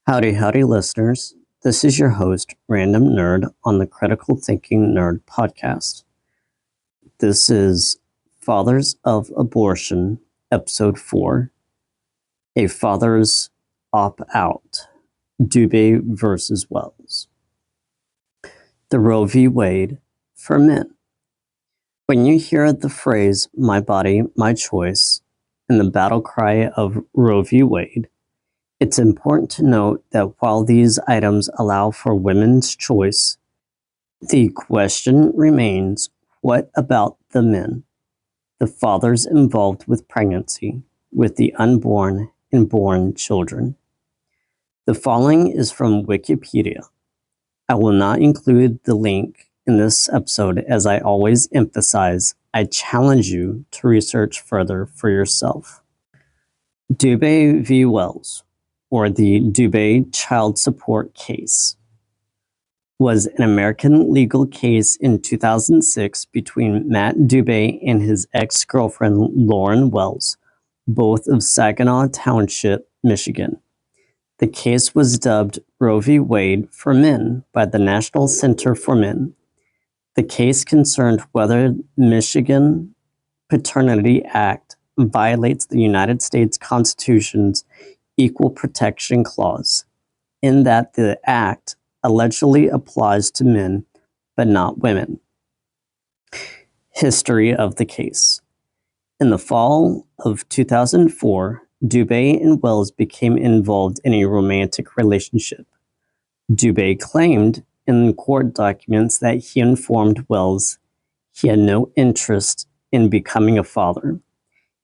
Howdy, howdy, listeners. This is your host, Random Nerd, on the Critical Thinking Nerd podcast. This is Fathers of Abortion, Episode 4, A Father's Opt-Out, Dubay versus Wells. The Roe v. Wade for men. When you hear the phrase, my body, my choice, and the battle cry of Roe v. Wade, it's important to note that while these items allow for women's choice, the question remains, what about the men, the fathers involved with pregnancy, with the unborn and born children? The following is from Wikipedia. I will not include the link in this episode, as I always emphasize, I challenge you to research further for yourself. Dubay v. Wells, or the Dubay child support case, was an American legal case in 2006 between Matt Dubay and his ex-girlfriend Lauren Wells, both of Saginaw Township, Michigan. The case was dubbed Roe v. Wade for Men by the National Center for Men. The case concerned whether Michigan Paternity Act violates the United States Constitution's Equal Protection Clause, in that the act allegedly applies to men but not women. History of the case. In the fall of 2004, Dubay and Wells became involved in a romantic relationship. Dubay claimed in court documents that he informed Wells he had no interest in becoming a father.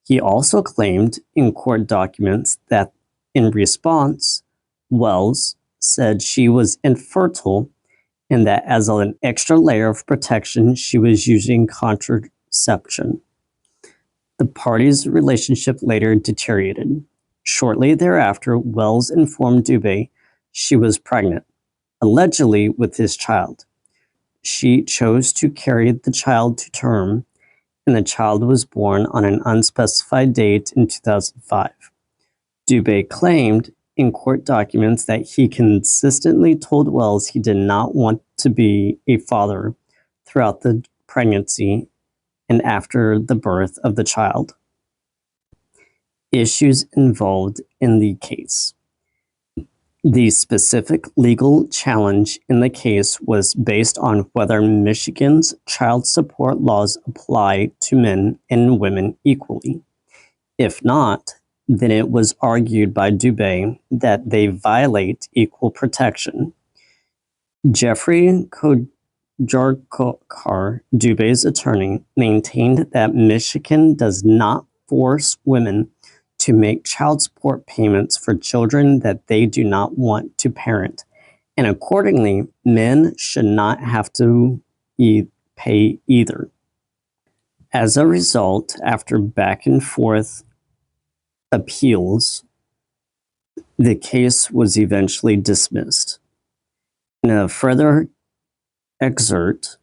He also claimed in court documents that in response, Wells said she was infertile and that as an extra layer of protection, she was using contraception. The parties' relationship later deteriorated. Shortly thereafter, Wells informed Dubay she was pregnant, allegedly with his child. She chose to carry the child to term, and the child was born on an unspecified date in 2005. Dubay claimed in court documents that he consistently told Wells he did not want to be a father throughout the pregnancy and after the birth of the child. Issues involved in the case. The specific legal challenge in the case was based on whether Michigan's child support laws apply to men and women equally. If not, then it was argued by Dubay that they violate equal protection. Jeffrey Kojarkar, Dubay's attorney, maintained that Michigan does not force women to make child support payments for children that they do not want to parent, and accordingly, men should not have to pay either. As a result, after back and forth appeals, the case was eventually dismissed. In a further excerpt,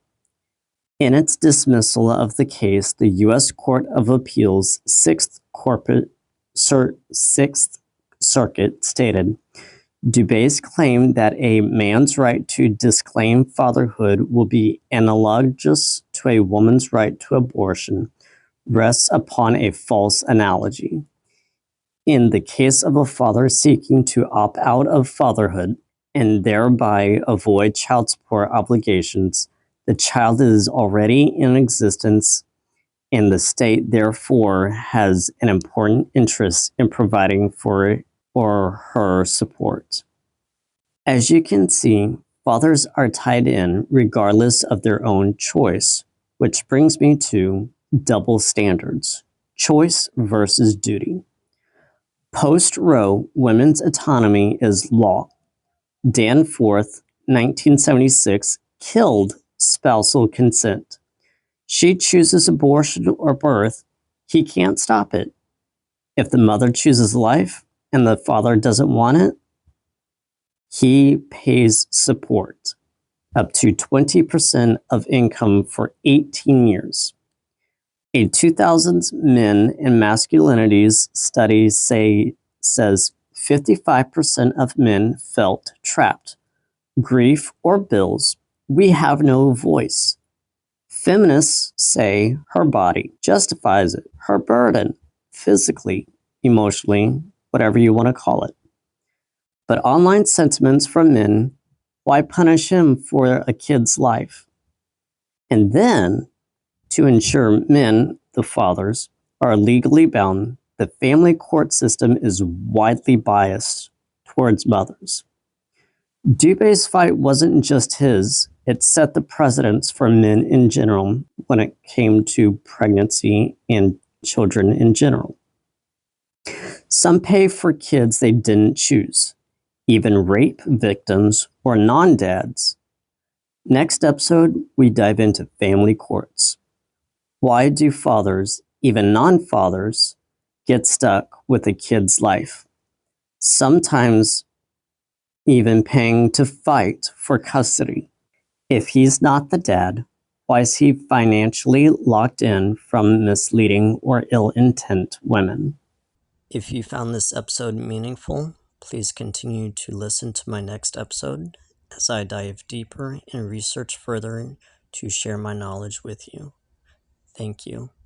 in its dismissal of the case, the U.S. Court of Appeals Sixth Circuit stated, Dubay's claim that a man's right to disclaim fatherhood will be analogous to a woman's right to abortion rests upon a false analogy. In the case of a father seeking to opt out of fatherhood and thereby avoid child support obligations, the child is already in existence, and the state therefore has an important interest in providing for or her support. As you can see, fathers are tied in regardless of their own choice, which brings me to double standards, choice versus duty. Post-Roe, women's autonomy is law. Danforth, 1976, killed spousal consent. She chooses abortion or birth, he can't stop it. If the mother chooses life and the father doesn't want it, he pays support, up to 20% of income for 18 years. A 2000s Men and Masculinities study says 55% of men felt trapped. Grief or bills, we have no voice. Feminists say her body justifies it, her burden, physically, emotionally, whatever you want to call it. But online sentiments from men, why punish him for a kid's life? And then, to ensure men, the fathers, are legally bound, the family court system is widely biased towards mothers. Dubay's fight wasn't just his, it set the precedents for men in general when it came to pregnancy and children in general. Some pay for kids they didn't choose, even rape victims or non-dads. Next episode, we dive into family courts. Why do fathers, even non-fathers, get stuck with a kid's life? Sometimes even paying to fight for custody. If he's not the dad, why is he financially locked in from misleading or ill-intent women? If you found this episode meaningful, please continue to listen to my next episode as I dive deeper and research further to share my knowledge with you. Thank you.